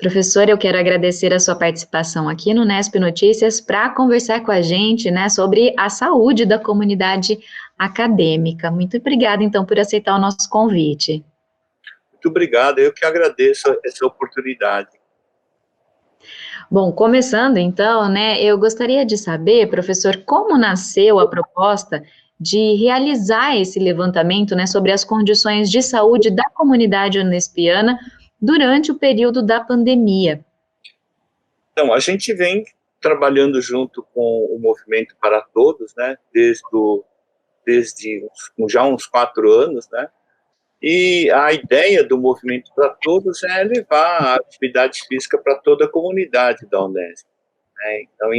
Professor, eu quero agradecer a sua participação aqui no Nesp Notícias para conversar com a gente, né, sobre a saúde da comunidade acadêmica. Muito obrigada, então, por aceitar o nosso convite. Muito obrigado, eu que agradeço essa oportunidade. Bom, começando então, né, eu gostaria de saber, professor, como nasceu a proposta de realizar esse levantamento, né, sobre as condições de saúde da comunidade unespiana durante o período da pandemia. Então, a gente vem trabalhando junto com o Movimento para Todos, né, desde já uns 4 anos, né, e a ideia do Movimento para Todos é levar a atividade física para toda a comunidade da Unesp, né, então,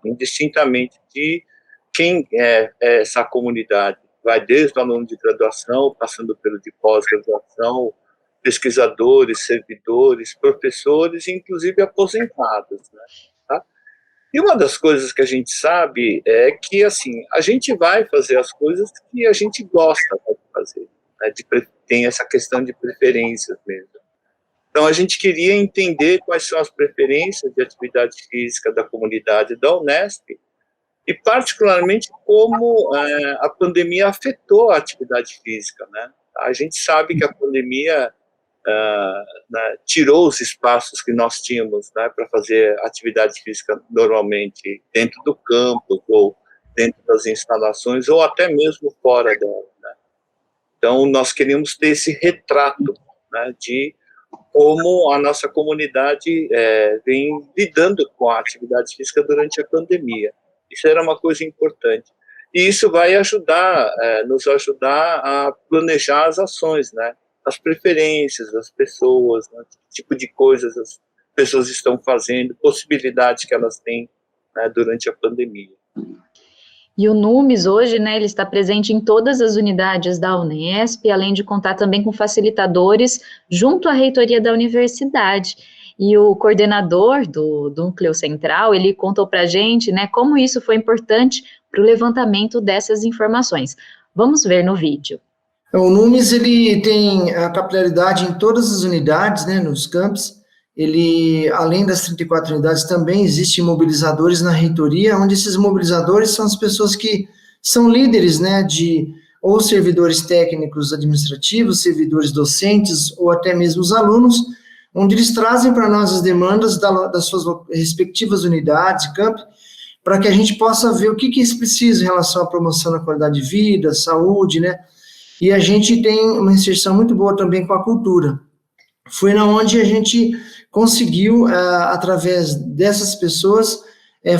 indistintamente de quem é essa comunidade, vai desde o aluno de graduação, passando pelo de pós-graduação, pesquisadores, servidores, professores, inclusive aposentados, né? Tá? E uma das coisas que a gente sabe é que, assim, a gente vai fazer as coisas que a gente gosta de fazer, né? Tem essa questão de preferências mesmo. Então, a gente queria entender quais são as preferências de atividade física da comunidade da Unesp e, particularmente, como a pandemia afetou a atividade física, né? A gente sabe que a pandemia né, tirou os espaços que nós tínhamos, né, para fazer atividade física normalmente dentro do campus ou dentro das instalações ou até mesmo fora dela, né? Então, nós queríamos ter esse retrato, né, de como a nossa comunidade vem lidando com a atividade física durante a pandemia. Isso era uma coisa importante. E isso vai nos ajudar a planejar as ações, né? As preferências das pessoas, né? Que tipo de coisas as pessoas estão fazendo, possibilidades que elas têm, né, durante a pandemia. E o NUMES hoje, né, ele está presente em todas as unidades da Unesp, além de contar também com facilitadores junto à reitoria da universidade. E o coordenador do Núcleo Central, ele contou para a gente, né, como isso foi importante para o levantamento dessas informações. Vamos ver no vídeo. O NUMES, ele tem a capilaridade em todas as unidades, né, nos campos. Ele, além das 34 unidades, também existem mobilizadores na reitoria, onde esses mobilizadores são as pessoas que são líderes, né, ou servidores técnicos administrativos, servidores docentes, ou até mesmo os alunos, onde eles trazem para nós as demandas das suas respectivas unidades, campi, para que a gente possa ver o que eles precisam em relação à promoção da qualidade de vida, saúde, né, e a gente tem uma inserção muito boa também com a cultura. Foi na onde a gente conseguiu, através dessas pessoas,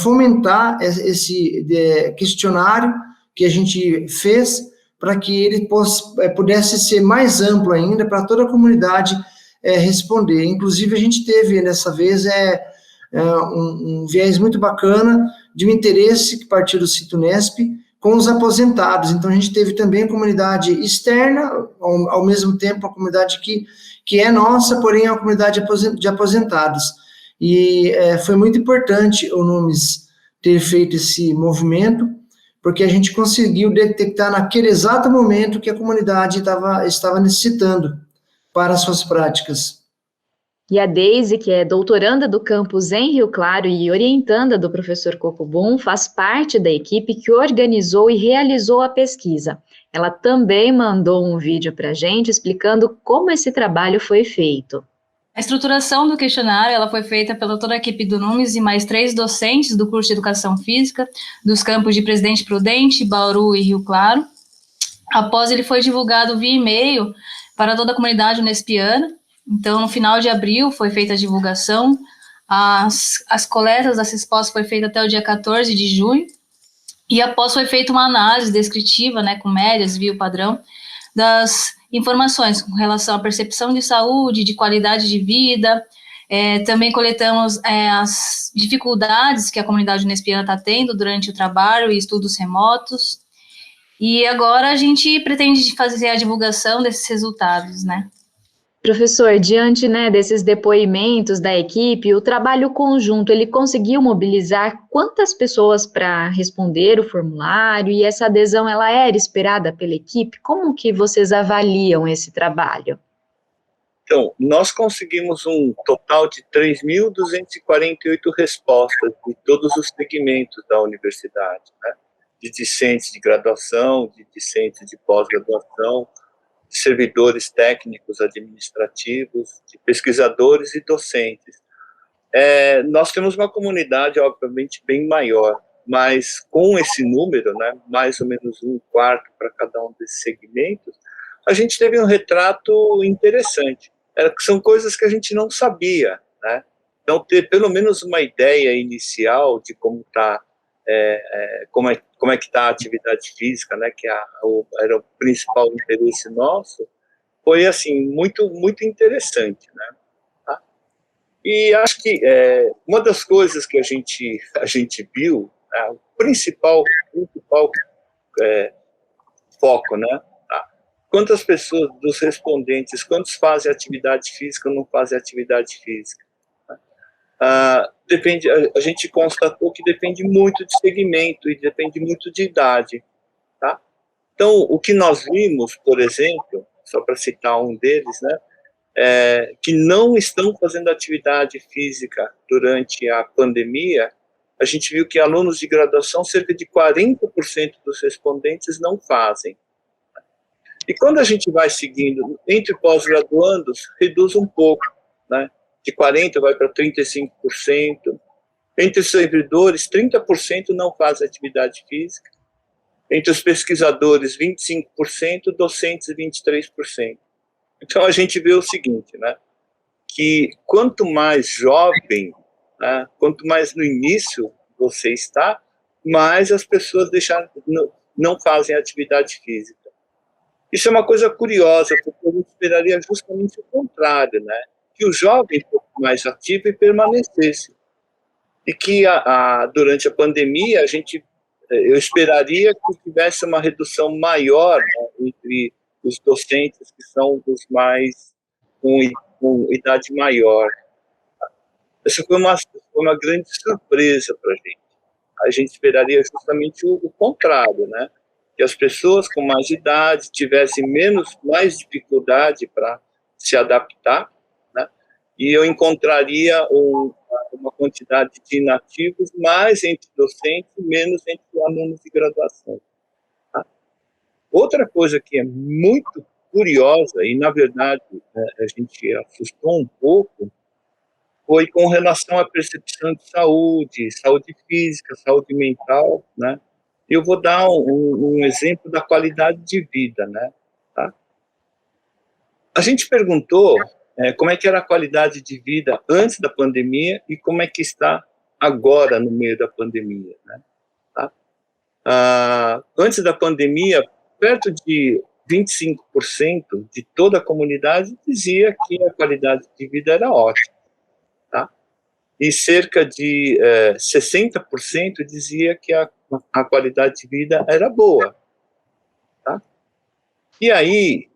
fomentar esse questionário que a gente fez para que ele pudesse ser mais amplo ainda para toda a comunidade responder. Inclusive, a gente teve, dessa vez, um viés muito bacana de um interesse que partiu do Situnesp com os aposentados. Então, a gente teve também a comunidade externa, ao mesmo tempo a comunidade que é nossa, porém é uma comunidade de aposentados. E foi muito importante o NUMES ter feito esse movimento, porque a gente conseguiu detectar naquele exato momento que a comunidade estava necessitando para as suas práticas. E a Deise, que é doutoranda do campus em Rio Claro e orientanda do professor Cocobum, faz parte da equipe que organizou e realizou a pesquisa. Ela também mandou um vídeo para a gente explicando como esse trabalho foi feito. A estruturação do questionário ela foi feita pela toda a equipe do NUMES e mais 3 docentes do curso de Educação Física, dos campos de Presidente Prudente, Bauru e Rio Claro. Após ele foi divulgado via e-mail para toda a comunidade unespiana. Então, no final de abril, foi feita a divulgação, as coletas das respostas foi feita até o dia 14 de junho, e após foi feita uma análise descritiva, né, com médias, via o padrão, das informações com relação à percepção de saúde, de qualidade de vida, também coletamos as dificuldades que a comunidade unespiana está tendo durante o trabalho e estudos remotos, e agora a gente pretende fazer a divulgação desses resultados, né. Professor, diante, né, desses depoimentos da equipe, o trabalho conjunto, ele conseguiu mobilizar quantas pessoas para responder o formulário e essa adesão, ela era esperada pela equipe? Como que vocês avaliam esse trabalho? Então, nós conseguimos um total de 3.248 respostas de todos os segmentos da universidade, né? De discentes de graduação, de discentes de pós-graduação, de servidores técnicos administrativos, de pesquisadores e docentes. Nós temos uma comunidade, obviamente, bem maior, mas com esse número, né, mais ou menos 1/4 para cada um desses segmentos, a gente teve um retrato interessante. São coisas que a gente não sabia, né? Então, ter pelo menos uma ideia inicial de como está, como é que está a atividade física, né, que era o principal interesse nosso, foi, assim, muito, muito interessante, né? Tá? E acho que uma das coisas que a gente viu, né, o principal foco, né? Quantas pessoas dos respondentes, quantos fazem atividade física ou não fazem atividade física? Depende, a gente constatou que depende muito de segmento e depende muito de idade, tá? Então, o que nós vimos, por exemplo, só para citar um deles, né, que não estão fazendo atividade física durante a pandemia, a gente viu que alunos de graduação, cerca de 40% dos respondentes não fazem. E quando a gente vai seguindo, entre pós-graduandos, reduz um pouco, né? De 40% vai para 35%. Entre os servidores, 30% não fazem atividade física. Entre os pesquisadores, 25%, docentes, 23%. Então, a gente vê o seguinte, né? Que quanto mais jovem, né, quanto mais no início você está, mais as pessoas não fazem atividade física. Isso é uma coisa curiosa, porque eu esperaria justamente o contrário, né? Que o jovem fosse mais ativo e permanecesse. E que durante a pandemia eu esperaria que tivesse uma redução maior, né, entre os docentes que são os mais com idade maior. Essa foi uma grande surpresa para a gente. A gente esperaria justamente o contrário, né? Que as pessoas com mais idade tivessem mais dificuldade para se adaptar, né? E eu encontraria uma quantidade de inativos mais entre docentes e menos entre alunos de graduação. Tá? Outra coisa que é muito curiosa, e na verdade a gente assustou um pouco, foi com relação à percepção de saúde física, saúde mental, né? Eu vou dar um exemplo da qualidade de vida, né? Tá? A gente perguntou como é que era a qualidade de vida antes da pandemia e como é que está agora no meio da pandemia, né? Tá? Antes da pandemia, perto de 25% de toda a comunidade dizia que a qualidade de vida era ótima. Tá? E cerca de 60% dizia que a qualidade de vida era boa. Tá? E aí,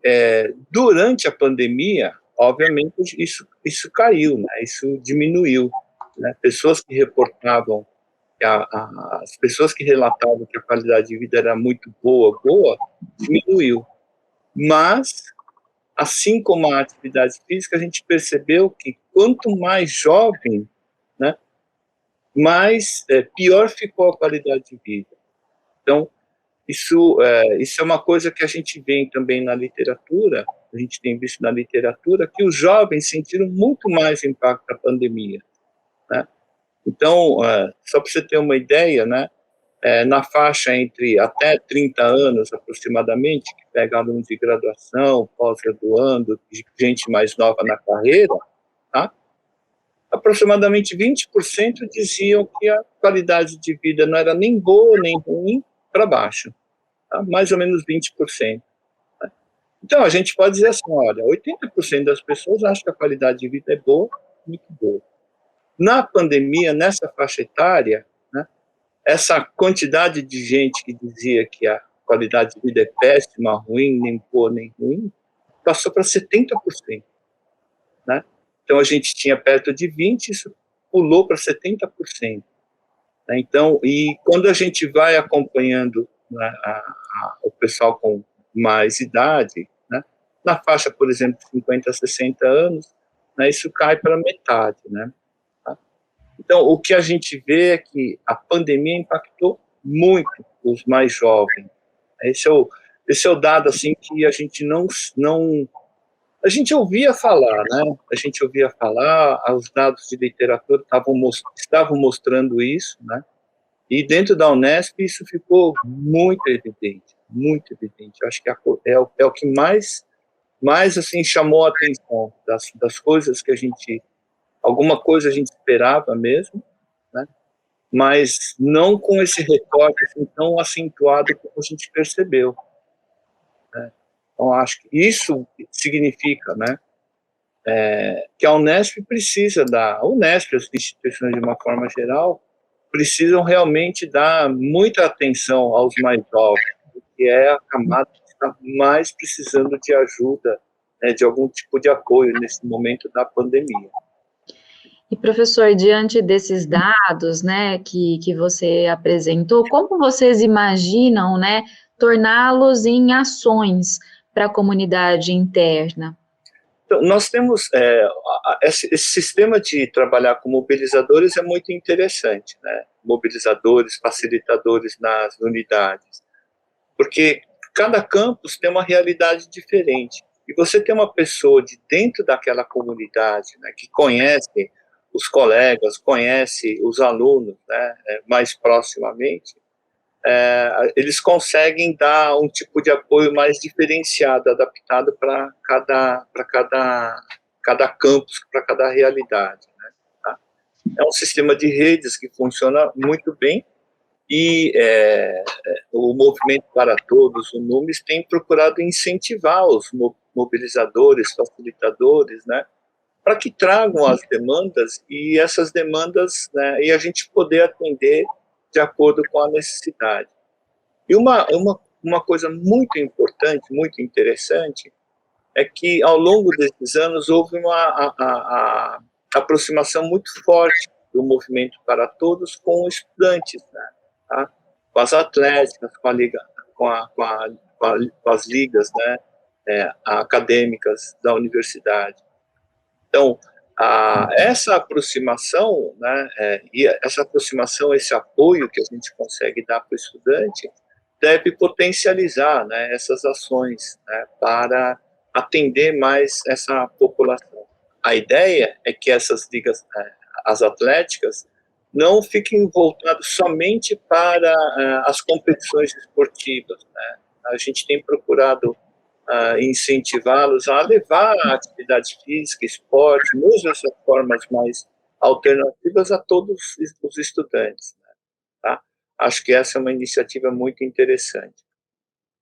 durante a pandemia, obviamente, isso caiu, né? Isso diminuiu. Né? Pessoas que reportavam, as pessoas que relatavam que a qualidade de vida era muito boa, diminuiu. Mas, assim como a atividade física, a gente percebeu que quanto mais jovem, né, pior ficou a qualidade de vida. Então, isso é uma coisa que a gente vê também na literatura, a gente tem visto na literatura, que os jovens sentiram muito mais impacto da pandemia. Né? Então, só para você ter uma ideia, né, na faixa entre até 30 anos, aproximadamente, que pega alunos de graduação, pós-graduando, gente mais nova na carreira, tá? Aproximadamente 20% diziam que a qualidade de vida não era nem boa, nem ruim, para baixo. Tá? Mais ou menos 20%. Tá? Então, a gente pode dizer assim, olha, 80% das pessoas acham que a qualidade de vida é boa, muito boa. Na pandemia, nessa faixa etária, né, essa quantidade de gente que dizia que a qualidade de vida é péssima, ruim, nem boa, nem ruim, passou para 70%. Né? Então, a gente tinha perto de 20%, isso pulou para 70%. Né? Então, e quando a gente vai acompanhando, né, o pessoal com mais idade, né, na faixa, por exemplo, de 50 a 60 anos, né, isso cai para metade, né? Tá? Então, o que a gente vê é que a pandemia impactou muito os mais jovens. Esse é o dado, assim, que a gente não a gente ouvia falar, né? A gente ouvia falar, os dados de literatura estavam mostrando isso, né? E dentro da Unesp isso ficou muito evidente, muito evidente. Eu acho que é o que mais assim chamou a atenção das coisas que alguma coisa a gente esperava mesmo, né? Mas não com esse recorte assim, tão acentuado como a gente percebeu, né? Então acho que isso significa, né? Que a Unesp a Unesp, as instituições de uma forma geral, precisam realmente dar muita atenção aos mais jovens, que é a camada que está mais precisando de ajuda, né, de algum tipo de apoio nesse momento da pandemia. E, professor, diante desses dados, né, que você apresentou, como vocês imaginam, né, torná-los em ações para a comunidade interna? Então, nós temos esse sistema de trabalhar com mobilizadores é muito interessante, né? Mobilizadores, facilitadores nas unidades, porque cada campus tem uma realidade diferente. E você tem uma pessoa de dentro daquela comunidade, né, que conhece os colegas, conhece os alunos, né, mais proximamente, eles conseguem dar um tipo de apoio mais diferenciado, adaptado para cada campus, para cada realidade, né, tá? É um sistema de redes que funciona muito bem e o Movimento para Todos, o NUMES, tem procurado incentivar os mobilizadores, facilitadores, né, para que tragam as demandas e essas demandas, né, e a gente poder atender de acordo com a necessidade. E uma coisa muito importante, muito interessante, é que ao longo desses anos houve uma aproximação muito forte do Movimento para Todos com os estudantes, né, tá? Com as atléticas, com as ligas, né, acadêmicas da universidade. Então, essa aproximação, né, esse apoio que a gente consegue dar para o estudante, deve potencializar, né, essas ações, né, para atender mais essa população. A ideia é que essas ligas, as atléticas, não fiquem voltadas somente para as competições esportivas, né? A gente tem procurado incentivá-los a levar a atividade física, esporte, mesmo essas formas mais alternativas a todos os estudantes, né? Tá? Acho que essa é uma iniciativa muito interessante.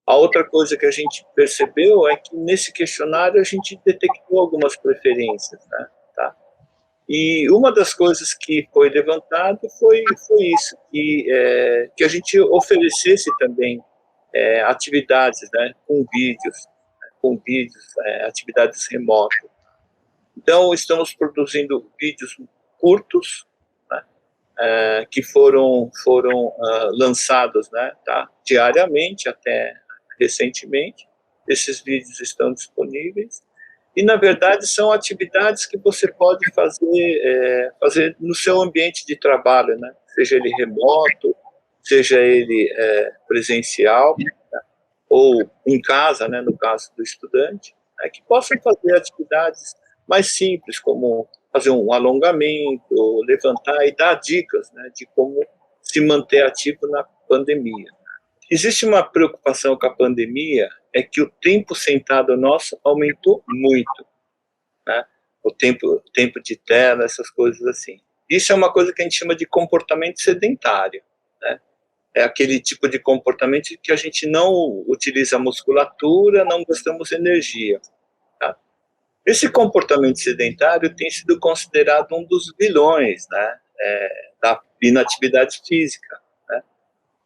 A outra coisa que a gente percebeu é que nesse questionário a gente detectou algumas preferências, né? Tá? E uma das coisas que foi levantado foi isso, que a gente oferecesse também atividades, né, com vídeos, atividades remotas. Então, estamos produzindo vídeos curtos, né, que foram lançados, né, tá, diariamente até recentemente. Esses vídeos estão disponíveis. E, na verdade, são atividades que você pode fazer no seu ambiente de trabalho, né? Seja ele remoto, seja ele presencial, né? Ou em casa, né, no caso do estudante, né, que possam fazer atividades mais simples, como fazer um alongamento, levantar e dar dicas, né, de como se manter ativo na pandemia. Existe uma preocupação com a pandemia, é que o tempo sentado nosso aumentou muito, né? O tempo de tela, essas coisas assim. Isso é uma coisa que a gente chama de comportamento sedentário, né? É aquele tipo de comportamento que a gente não utiliza musculatura, não gastamos energia, tá? Esse comportamento sedentário tem sido considerado um dos vilões, né, da inatividade física, né?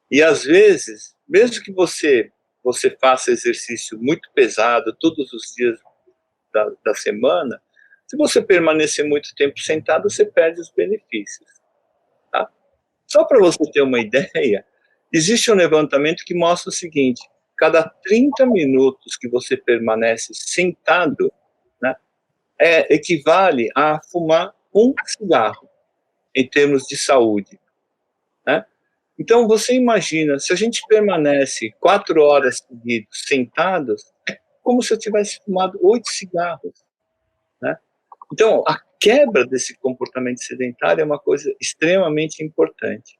E às vezes, mesmo que você faça exercício muito pesado todos os dias da semana, se você permanecer muito tempo sentado, você perde os benefícios, tá? Só para você ter uma ideia, existe um levantamento que mostra o seguinte: cada 30 minutos que você permanece sentado, né, equivale a fumar um cigarro, em termos de saúde, né? Então, você imagina, se a gente permanece 4 horas seguidas sentados, é como se eu tivesse fumado 8 cigarros, né? Então, a quebra desse comportamento sedentário é uma coisa extremamente importante.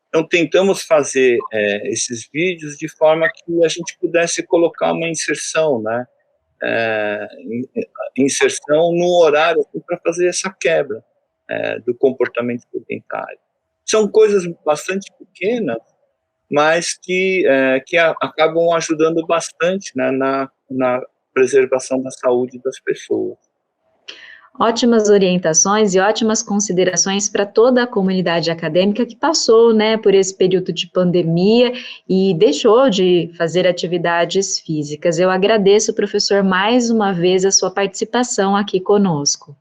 Então, tentamos fazer esses vídeos de forma que a gente pudesse colocar uma inserção, né? Inserção no horário para fazer essa quebra do comportamento sedentário. São coisas bastante pequenas, mas que acabam ajudando bastante, né, na preservação da saúde das pessoas. Ótimas orientações e ótimas considerações para toda a comunidade acadêmica que passou, né, por esse período de pandemia e deixou de fazer atividades físicas. Eu agradeço, professor, mais uma vez a sua participação aqui conosco.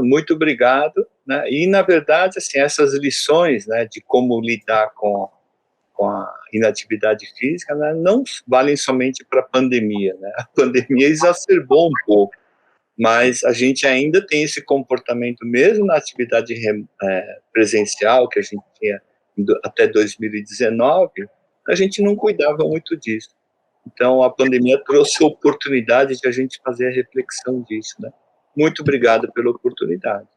Muito obrigado, né? E, na verdade, assim, essas lições, né, de como lidar com a inatividade física, né, não valem somente para a pandemia, né? A pandemia exacerbou um pouco, mas a gente ainda tem esse comportamento, mesmo na atividade presencial, que a gente tinha até 2019, a gente não cuidava muito disso. Então, a pandemia trouxe a oportunidade de a gente fazer a reflexão disso, né? Muito obrigado pela oportunidade.